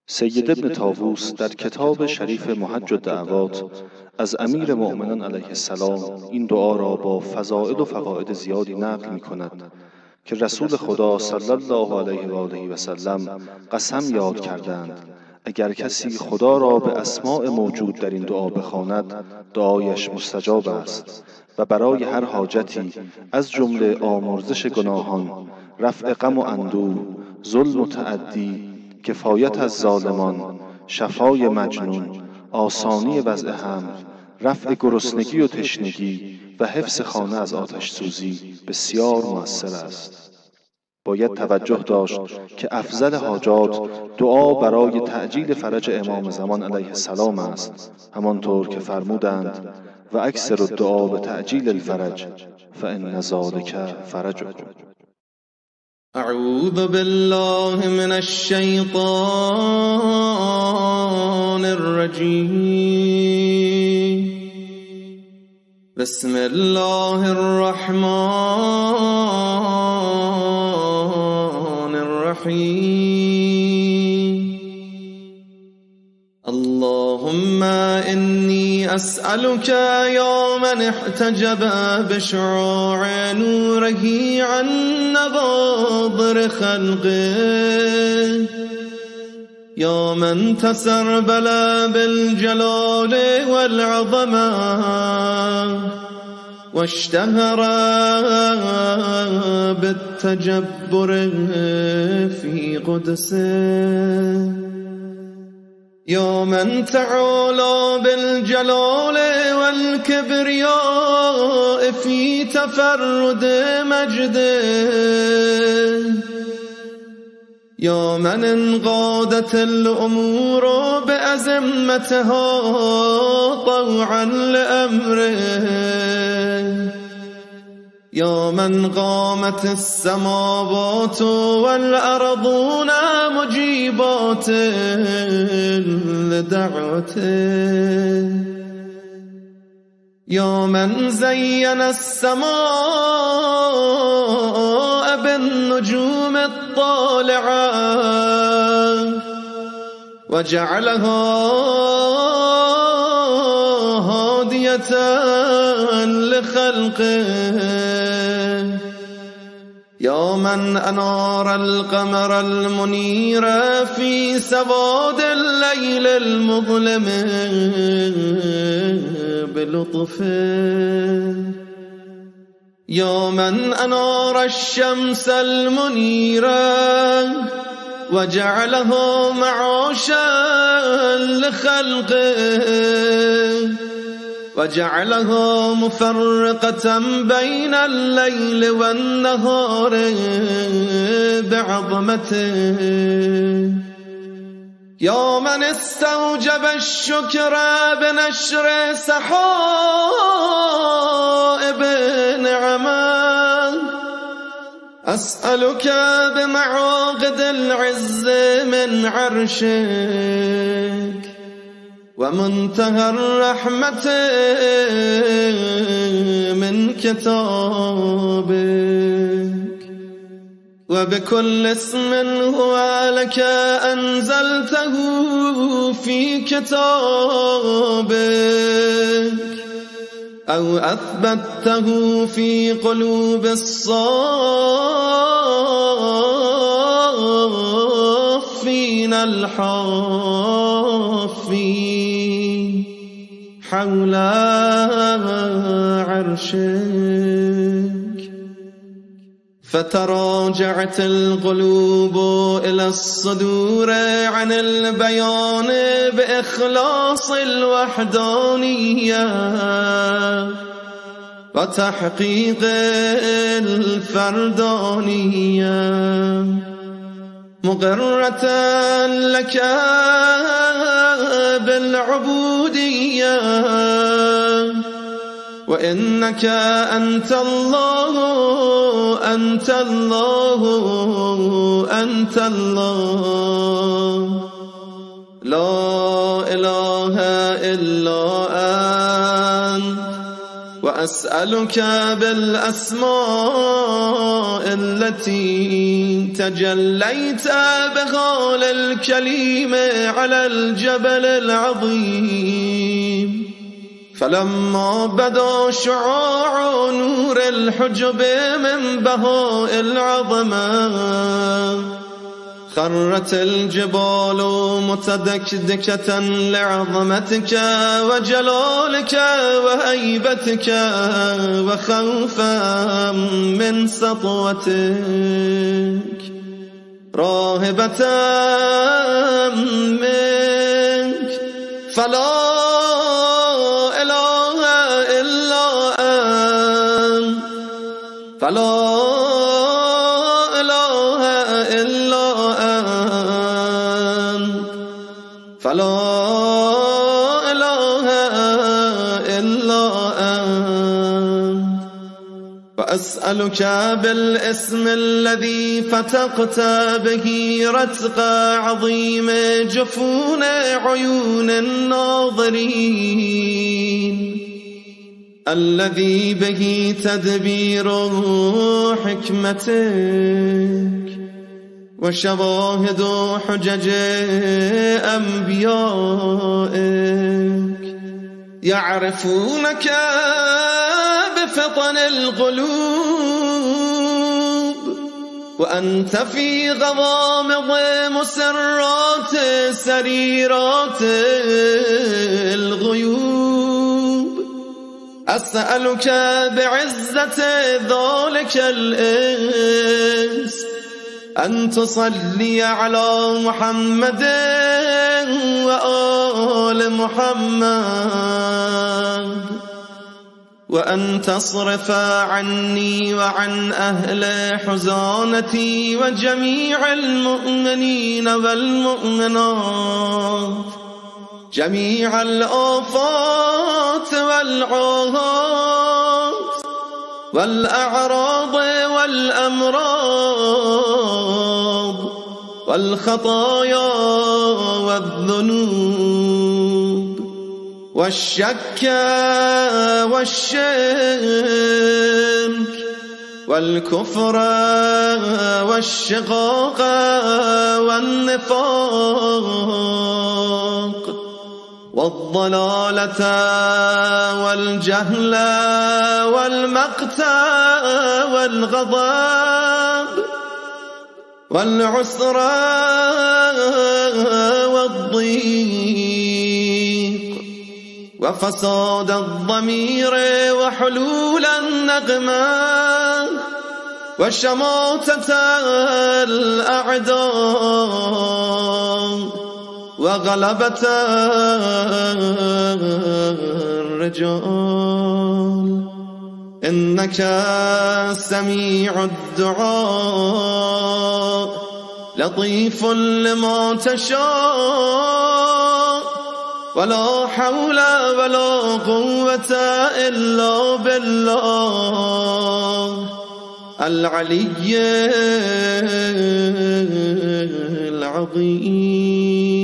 سید ابن طاووس در کتاب شریف محج الدعوات از امیر مؤمنان علیه السلام این دعا را با فضائل و فواید زیادی نقل می کند که رسول خدا صلی الله علیه و آله و سلم قسم یاد کردند اگر کسی خدا را به اسماء موجود در این دعا بخواند دعایش مستجاب است و برای هر حاجتی از جمله آمرزش گناهان، رفع غم و اندوه، ظلم و تعدی، کفایت از ظالمان، شفای مجنون، آسانی وضع حمل، رفع گرسنگی و تشنگی و حفظ خانه از آتش سوزی بسیار مؤثر است. باید توجه داشت که افضل حاجات دعا برای تعجیل فرج امام زمان علیه السلام است، همانطور که فرمودند و اکثر الدعا به تعجیل الفرج فإن ذلک فرجه. اعوذ بالله من الشیطان الرجیم. بسم الله الرحمن الرحیم. اللهم إني أسألك يا من احتجب بشعاع نوره عن نظاظر خلقه، يا من تسربل بالجلال والعظمة واشتهر بالتجبر في قدسه، يا من تعالى بالجلال والكبرياء في تفرد مجده، يا من انقادت الأمور بأزمتها طوعا لأمره، يا من قامت السماوات والأرضون مجيبات لدعوته، يا من زين السماء بالنجوم الطالعة وجعلها هادية لخلقه، يا من أنار القمر المنير في سواد الليل المظلم بلطفه، يا من أنار الشمس المنيرة وجعله معاشا لخلقه، وجعله مفرقة بين الليل والنهار بعظمته، يا من استوجب الشكر بنشر سحائب نعمه، أسألك بمعاقد العز من عرشك ومنتهى الرحمة من كتابك، وبكل اسم هو لك أنزلته في كتابك أو أثبته في قلوب الصافين الحافين حول عرشك، فتراجعت القلوب إلى الصدور عن البيان بإخلاص الوحدانية وتحقيق الفردانية، مقرة لك بالعبودية، وإنك أنت الله أنت الله أنت الله، لا إله إلا أنت، وأسألك بالأسماء التي تجليت بها للكليم على الجبل العظيم، فلما بدا شعاع نور الحجب من بهاء العظمة خرت الجبال متدكدكة لعظمتك وجلالك وهيبتك وخوفا من سطوتك، راهبة منك، فلا إله إلا أنت، فلا إله إلا أنت، فلا إله إلا أنت. وأسألك بالاسم الذي فتقت به رتق عظيم جفون عيون الناظرين، الذي به تدبير حكمتك وشواهد حجج أنبيائك، يعرفونك بفطن القلوب وأنت في غوامض مسرات سريرات الغيوب. أسألك بعزة ذلك الاسم أن تصلي على محمد وآل محمد، وأن تصرف عني وعن أهل حزانتي وجميع المؤمنين والمؤمنات جميع الآفات والعاهات والأعراض والأمراض والخطايا والذنوب والشك والشرك والكفر والشقاق والنفاق والضلالة والجهل والمقت والغضب والعسر والضيق وفساد الضمير وحلول النغمة وشماتة الأعداء وغلبة الرجال، إنك سميع الدعاء لطيف لما تشاء، ولا حول ولا قوة إلا بالله العلي العظيم.